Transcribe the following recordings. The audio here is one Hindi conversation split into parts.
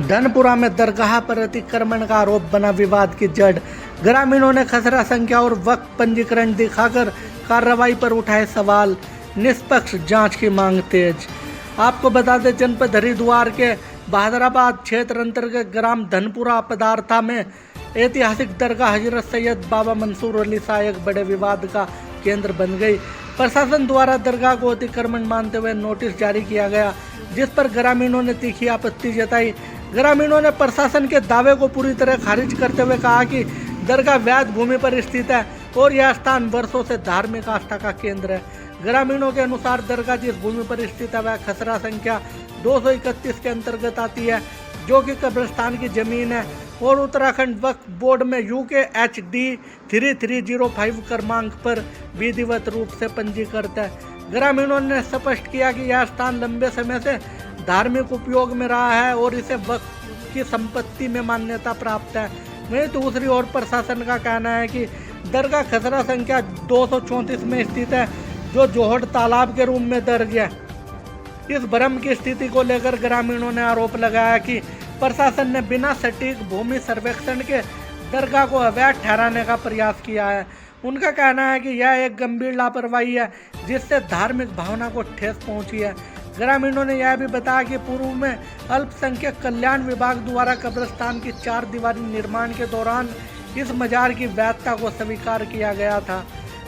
धनपुरा में दरगाह पर अतिक्रमण का आरोप बना विवाद की जड़। ग्रामीणों ने खसरा संख्या और वक्त पंजीकरण दिखाकर कार्रवाई पर उठाए सवाल। निष्पक्ष जांच की मांग तेज। आपको बता दें, जनपद हरिद्वार के बहादुराबाद क्षेत्र अंतर्गत ग्राम धनपुरा पदार्था में ऐतिहासिक दरगाह हजरत सैयद बाबा मंसूर अली शाह एक बड़े विवाद का केंद्र बन गई। प्रशासन द्वारा दरगाह को अतिक्रमण मानते हुए नोटिस जारी किया गया, जिस पर ग्रामीणों ने तीखी आपत्ति जताई। ग्रामीणों ने प्रशासन के दावे को पूरी तरह खारिज करते हुए कहा कि दरगाह वैध भूमि पर स्थित है और यह स्थान वर्षों से धार्मिक आस्था का केंद्र है। ग्रामीणों के अनुसार दरगाह जिस भूमि पर स्थित है वह खसरा संख्या 231 के अंतर्गत आती है, जो कि कब्रिस्तान की जमीन है और उत्तराखंड वक्फ बोर्ड में UKHD 3305 क्रमांक पर विधिवत रूप से पंजीकृत है। ग्रामीणों ने स्पष्ट किया कि यह स्थान लंबे समय से धार्मिक उपयोग में रहा है और इसे वक्फ की संपत्ति में मान्यता प्राप्त है। वहीं दूसरी ओर प्रशासन का कहना है कि दरगाह खसरा संख्या 234 में स्थित है, जो जोहड़ तालाब के रूप में दर्ज है। इस भ्रम की स्थिति को लेकर ग्रामीणों ने आरोप लगाया कि प्रशासन ने बिना सटीक भूमि सर्वेक्षण के दरगाह को अवैध ठहराने का प्रयास किया है। उनका कहना है कि यह एक गंभीर लापरवाही है, जिससे धार्मिक भावना को ठेस पहुंची है। ग्रामीणों ने यह भी बताया कि पूर्व में अल्पसंख्यक कल्याण विभाग द्वारा कब्रिस्तान की 4 दीवारी निर्माण के दौरान इस मजार की वैधता को स्वीकार किया गया था।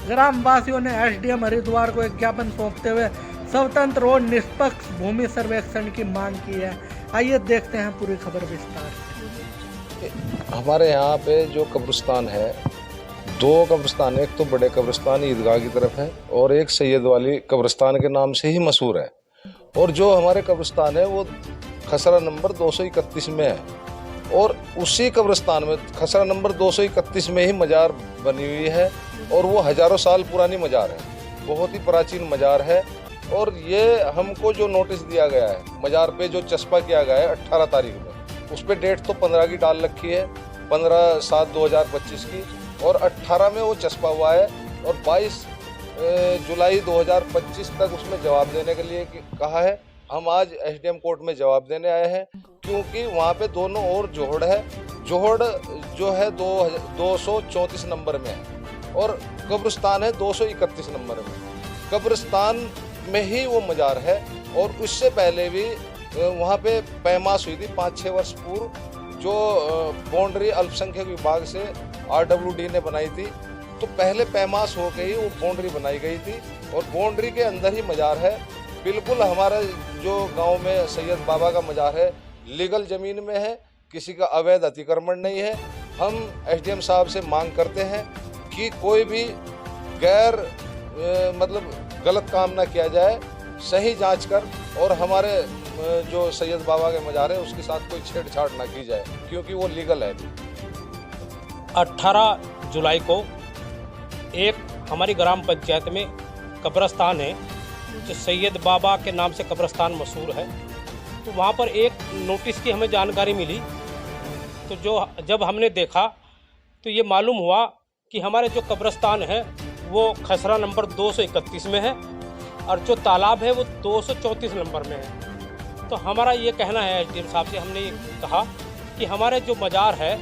ग्रामवासियों ने SDM हरिद्वार को एक ज्ञापन सौंपते हुए स्वतंत्र और निष्पक्ष भूमि सर्वेक्षण की मांग की है। आइए देखते हैं पूरी खबर विस्तार से। हमारे यहाँ पे जो कब्रिस्तान है, 2 कब्रिस्तान है। एक तो बड़े कब्रिस्तान ईदगाह की तरफ है और एक सैयद वाली कब्रिस्तान के नाम से ही मशहूर है। और जो हमारे कब्रिस्तान है वो खसरा नंबर 231 में है और उसी कब्रिस्तान में खसरा नंबर 231 में ही मजार बनी हुई है और वो हजारों साल पुरानी मजार है, बहुत ही प्राचीन मजार है। और ये हमको जो नोटिस दिया गया है, मजार पे जो चस्पा किया गया है 18 तारीख में, उस पर डेट तो 15 की डाल रखी है, 15/7/2025 की, और 18 में वो चस्पा हुआ है और 22 जुलाई 2025 तक उसमें जवाब देने के लिए कहा है। हम आज SDM कोर्ट में जवाब देने आए हैं, क्योंकि वहाँ पे दोनों ओर जोहड़ है। जोहड़ जो है 234 नंबर में है और कब्रिस्तान है 231 नंबर में। कब्रिस्तान में ही वो मजार है और उससे पहले भी वहाँ पे पैमास हुई थी 5-6 वर्ष पूर्व, जो बाउंड्री अल्पसंख्यक विभाग से RWD ने बनाई थी। तो पहले पैमास होकर ही वो बाउंड्री बनाई गई थी और बाउंड्री के अंदर ही मजार है। बिल्कुल हमारा जो गांव में सैयद बाबा का मजार है लीगल ज़मीन में है, किसी का अवैध अतिक्रमण नहीं है। हम SDM साहब से मांग करते हैं कि कोई भी मतलब गलत काम ना किया जाए, सही जांच कर, और हमारे जो सैयद बाबा के मजार है उसके साथ कोई छेड़छाड़ ना की जाए, क्योंकि वो लीगल है। 18 जुलाई को एक हमारी ग्राम पंचायत में कब्रिस्तान है, जो सैयद बाबा के नाम से कब्रिस्तान मशहूर है। तो वहाँ पर एक नोटिस की हमें जानकारी मिली। तो जब हमने देखा तो ये मालूम हुआ कि हमारे जो कब्रिस्तान है वो खसरा नंबर 231 में है और जो तालाब है वो 234 नंबर में है। तो हमारा ये कहना है SDM साहब से, हमने ये कहा कि हमारे जो मजार है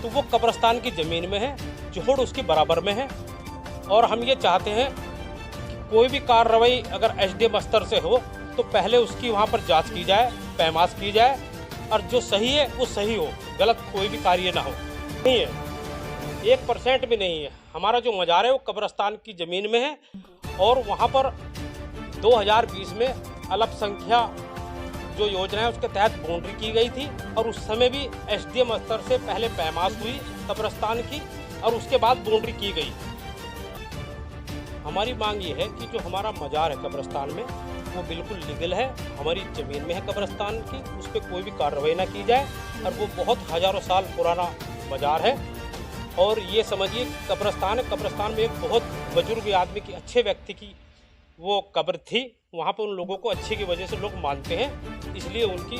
तो वो कब्रिस्तान की ज़मीन में है, जोहड़ उसके बराबर में है, और हम ये चाहते हैं कि कोई भी कार्रवाई अगर SDM स्तर से हो तो पहले उसकी वहाँ पर जांच की जाए, पैमास की जाए, और जो सही है वो सही हो, गलत कोई भी कार्य ना हो। नहीं है, 1% भी नहीं है। हमारा जो मजार है वो कब्रिस्तान की ज़मीन में है और वहाँ पर 2020 में अल्पसंख्यक जो योजना है उसके तहत बाउंड्री की गई थी और उस समय भी SDM स्तर से पहले पैमास हुई कब्रिस्तान की और उसके बाद बाउंड्री की गई। हमारी मांग ये है कि जो हमारा मजार है कब्रिस्तान में वो बिल्कुल लीगल है, हमारी ज़मीन में है कब्रिस्तान की, उस पर कोई भी कार्रवाई ना की जाए, और वो बहुत हज़ारों साल पुराना मजार है। और ये समझिए कब्रिस्तान है, कब्रिस्तान में एक बहुत बुजुर्ग आदमी की, अच्छे व्यक्ति की वो कब्र थी। वहाँ पर उन लोगों को अच्छे की वजह से लोग मानते हैं, इसलिए उनकी